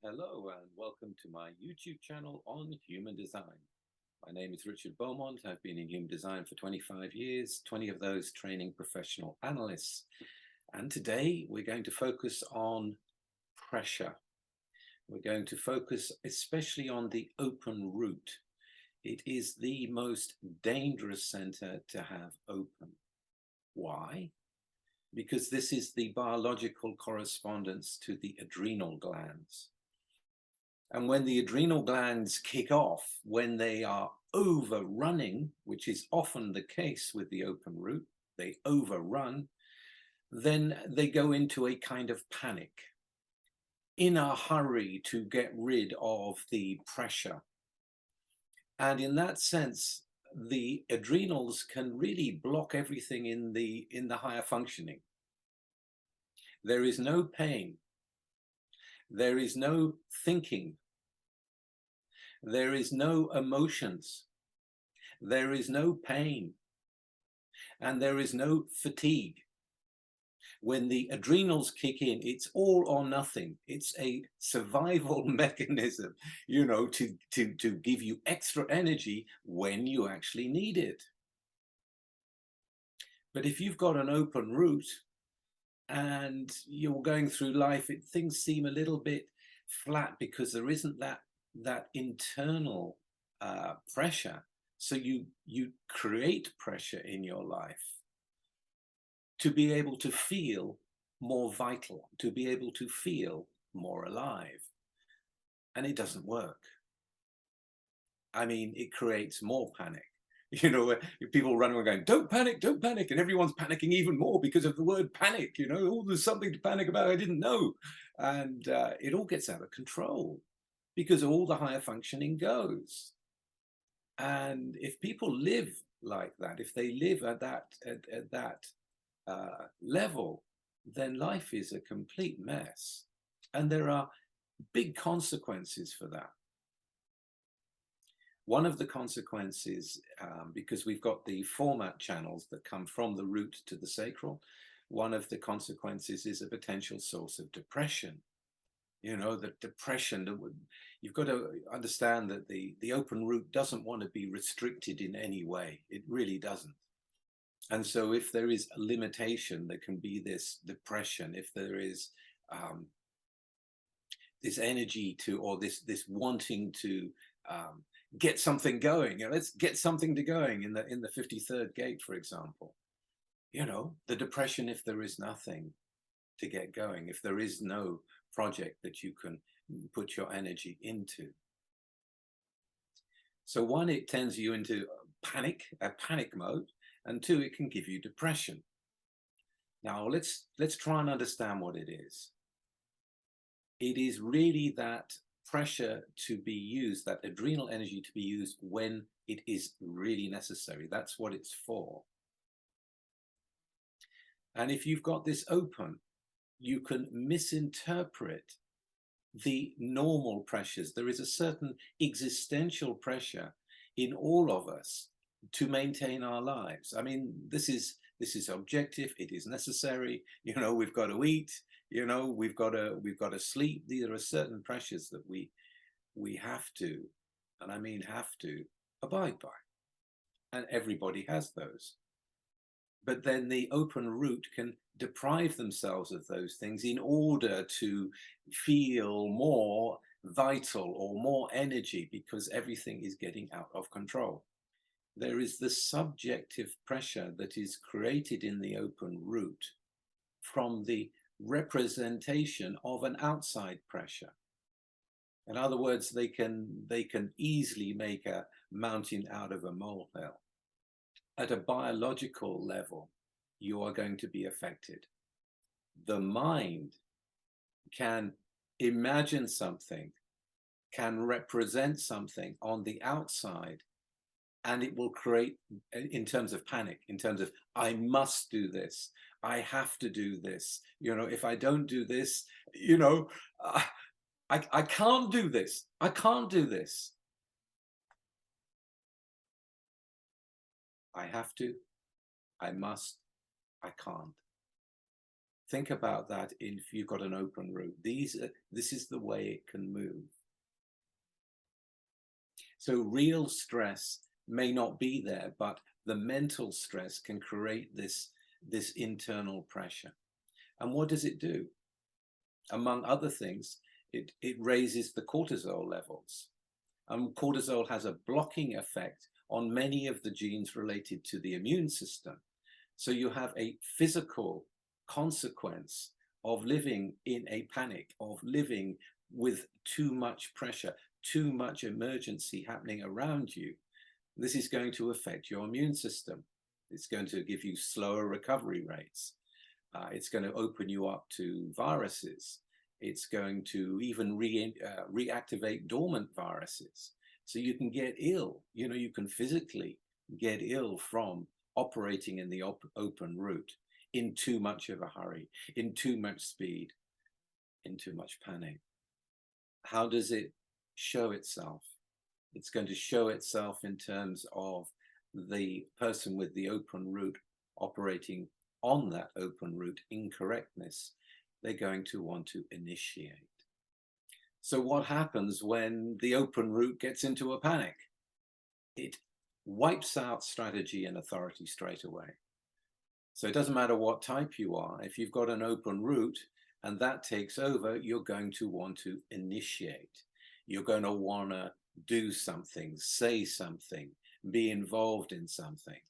Hello and welcome to my YouTube channel on human design. My name is Richard Beaumont. I've been in human design for 25 years, 20 of those training professional analysts. And today we're going to focus on pressure. We're going to focus especially on the open root. It is the most dangerous center to have open. Why? Because this is the biological correspondence to the adrenal glands. And when the adrenal glands kick off, when they are overrunning, which is often the case with the open root, they overrun, then they go into a kind of panic, in a hurry to get rid of the pressure. And in that sense, the adrenals can really block everything in the higher functioning. There is no pain. There is no thinking. There is no emotions, there is no pain, and there is no fatigue. When the adrenals kick in, it's all or nothing. It's a survival mechanism, to give you extra energy when you actually need it. But if you've got an open root and you're going through life, things seem a little bit flat because there isn't that internal pressure. So you create pressure in your life to be able to feel more vital, to be able to feel more alive. And it doesn't work. I mean, it creates more panic. People run around going, don't panic, and everyone's panicking even more because of the word panic. Oh, there's something to panic about, I didn't know. And it all gets out of control because all the higher functioning goes. And if people live like that, if they live at that level, then life is a complete mess. And there are big consequences for that. One of the consequences, because we've got the format channels that come from the root to the sacral, one of the consequences is a potential source of depression. The depression, you've got to understand that the open root doesn't want to be restricted in any way. It really doesn't. And so if there is a limitation, there can be this depression. If there is this energy or this wanting to get something going, let's get something to going in the 53rd gate, for example. The depression if there is nothing to get going, if there is no project that you can put your energy into. So one, it turns you into a panic mode, and two, it can give you depression. Now let's try and understand what it is. It is really that pressure to be used, that adrenal energy to be used when it is really necessary. That's what it's for. And if you've got this open, you can misinterpret the normal pressures. There is a certain existential pressure in all of us to maintain our lives. I mean, this is objective. It is necessary. We've got to eat. We've got to sleep. There are certain pressures that we have to, and I mean have to, abide by, and everybody has those. But then the open root can deprive themselves of those things in order to feel more vital or more energy, because everything is getting out of control. There is the subjective pressure that is created in the open root from the representation of an outside pressure. In other words, they can easily make a mountain out of a molehill. At a biological level, you are going to be affected. The mind can imagine something, can represent something on the outside, and it will create, in terms of panic, in terms of, I must do this, I have to do this, if I don't do this, I can't do this, I can't do this. I have to, I must, I can't. Think about that if you've got an open root. This is the way it can move. So real stress may not be there, but the mental stress can create this internal pressure. And what does it do? Among other things, it raises the cortisol levels. Cortisol has a blocking effect on many of the genes related to the immune system. So you have a physical consequence of living in a panic, of living with too much pressure, too much emergency happening around you. This is going to affect your immune system. It's going to give you slower recovery rates. It's going to open you up to viruses. It's going to even reactivate dormant viruses. So you can get ill. You know, you can physically get ill from operating in the open route, in too much of a hurry, in too much speed, in too much panic. How does it show itself? It's going to show itself in terms of the person with the open route operating on that open route incorrectness. They're going to want to initiate. So what happens when the open route gets into a panic? It wipes out strategy and authority straight away. So it doesn't matter what type you are. If you've got an open route and that takes over, you're going to want to initiate. You're going to want to do something, say something, be involved in something.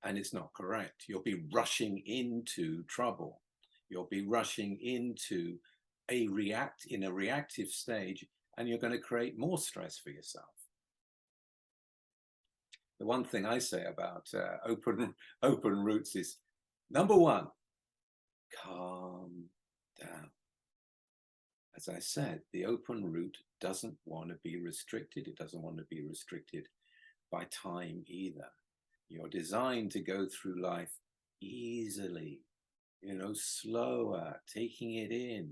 And it's not correct. You'll be rushing into trouble. You'll be rushing into a reactive stage, and you're going to create more stress for yourself. The one thing I say about open routes is, number one, calm down. As I said, the open route doesn't want to be restricted. It doesn't want to be restricted by time either. You're designed to go through life easily, you know, slower, taking it in,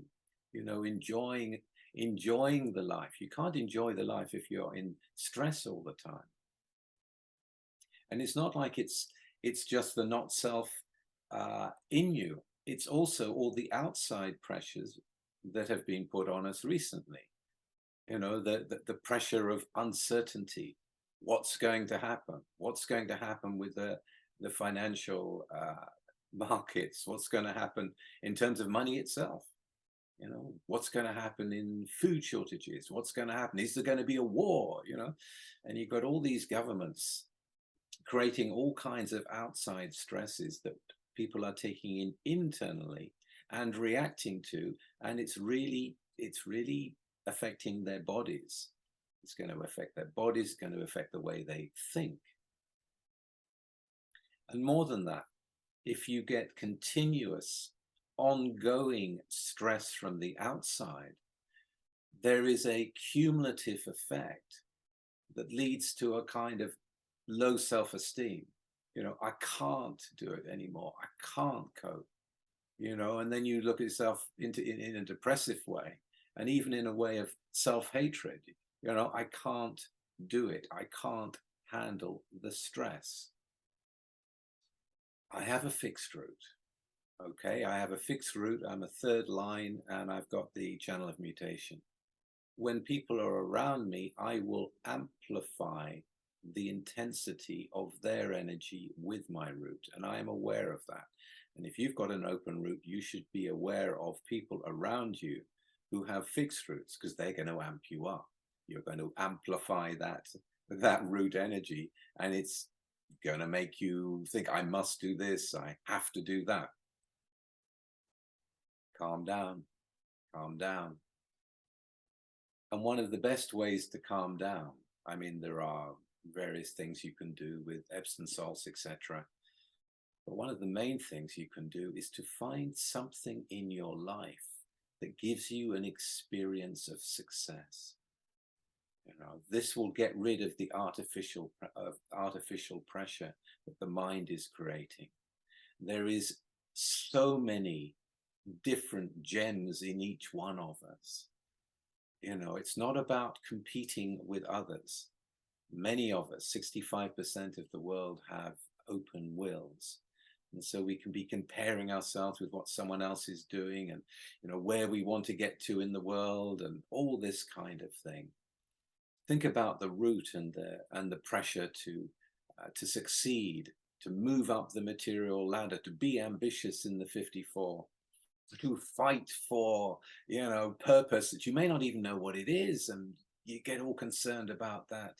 you know, enjoying the life. You can't enjoy the life if you're in stress all the time. And it's not like it's just the not self in you. It's also all the outside pressures that have been put on us recently. You know, the pressure of uncertainty. What's going to happen? What's going to happen with the financial markets? What's going to happen in terms of money itself? You know, what's going to happen in food shortages? What's going to happen? Is there going to be a war? You know, and you've got all these governments creating all kinds of outside stresses that people are taking in internally and reacting to, and it's really affecting their bodies. It's going to affect their bodies, it's going to affect the way they think. And more than that, if you get continuous, ongoing stress from the outside, there is a cumulative effect that leads to a kind of low self-esteem. You know, I can't do it anymore. I can't cope. You know, and then you look at yourself in a depressive way, and even in a way of self-hatred. You know, I can't do it. I can't handle the stress. I have a fixed route. Okay, I have a fixed route. I'm a third line, and I've got the channel of mutation. When people are around me, I will amplify the intensity of their energy with my route, and I am aware of that. And if you've got an open route, you should be aware of people around you who have fixed routes, because they're going to amp you up. You're going to amplify that route energy, and it's going to make you think, I must do this, I have to do that. Calm down, calm down. And one of the best ways to calm down, I mean, there are various things you can do with Epsom salts, etc. But one of the main things you can do is to find something in your life that gives you an experience of success. You know, this will get rid of the artificial pressure that the mind is creating. There is so many different gems in each one of us. You know, it's not about competing with others. Many of us, 65% of the world, have open wills. And so we can be comparing ourselves with what someone else is doing, and where we want to get to in the world, and all this kind of thing. Think about the root and the pressure to succeed, to move up the material ladder, to be ambitious in the 54, to fight for purpose that you may not even know what it is, and you get all concerned about that.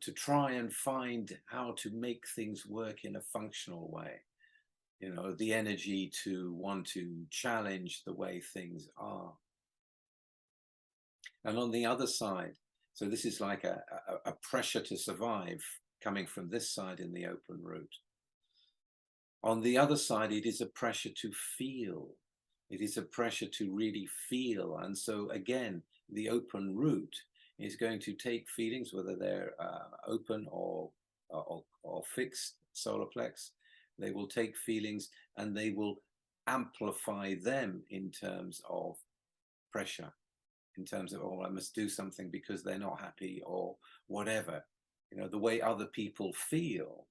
To try and find how to make things work in a functional way. The energy to want to challenge the way things are. And on the other side, so this is like a pressure to survive coming from this side in the open route. On the other side, it is a pressure to feel. It is a pressure to really feel. And so again, the open route is going to take feelings, whether they're open or fixed solar plex. They will take feelings and they will amplify them in terms of pressure, in terms of, oh, I must do something because they're not happy or whatever. The way other people feel,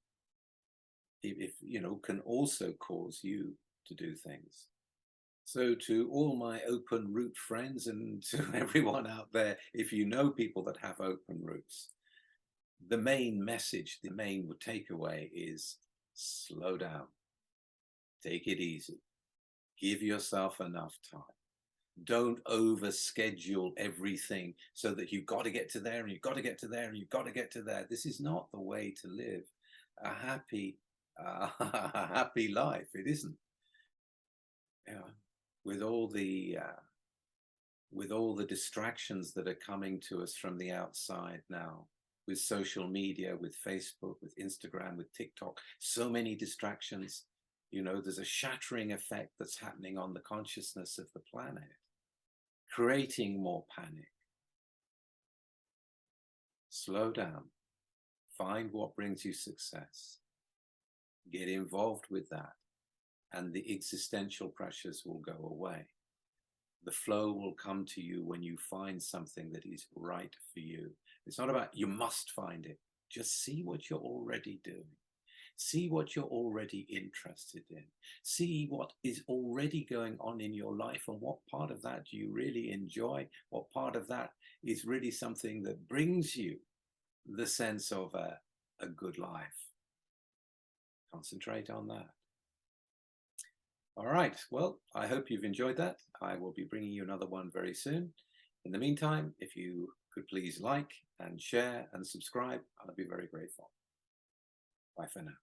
if can also cause you to do things. So to all my open route friends, and to everyone out there, if you know people that have open routes, the main message, the main takeaway is slow down, take it easy, give yourself enough time. Don't overschedule everything so that you've got to get to there, and you've got to get to there, and you've got to get to there. This is not the way to live a happy life. It isn't. With all the distractions that are coming to us from the outside now, with social media, with Facebook, with Instagram, with TikTok, so many distractions. There's a shattering effect that's happening on the consciousness of the planet, creating more panic. Slow down, find what brings you success, get involved with that, and the existential pressures will go away. The flow will come to you when you find something that is right for you. It's not about you must find it. Just see what you're already doing. See what you're already interested in. See what is already going on in your life, and what part of that do you really enjoy? What part of that is really something that brings you the sense of a good life? Concentrate on that. All right, well, I hope you've enjoyed that. I will be bringing you another one very soon. In the meantime, if you could please like and share and subscribe, I'd be very grateful. Bye for now.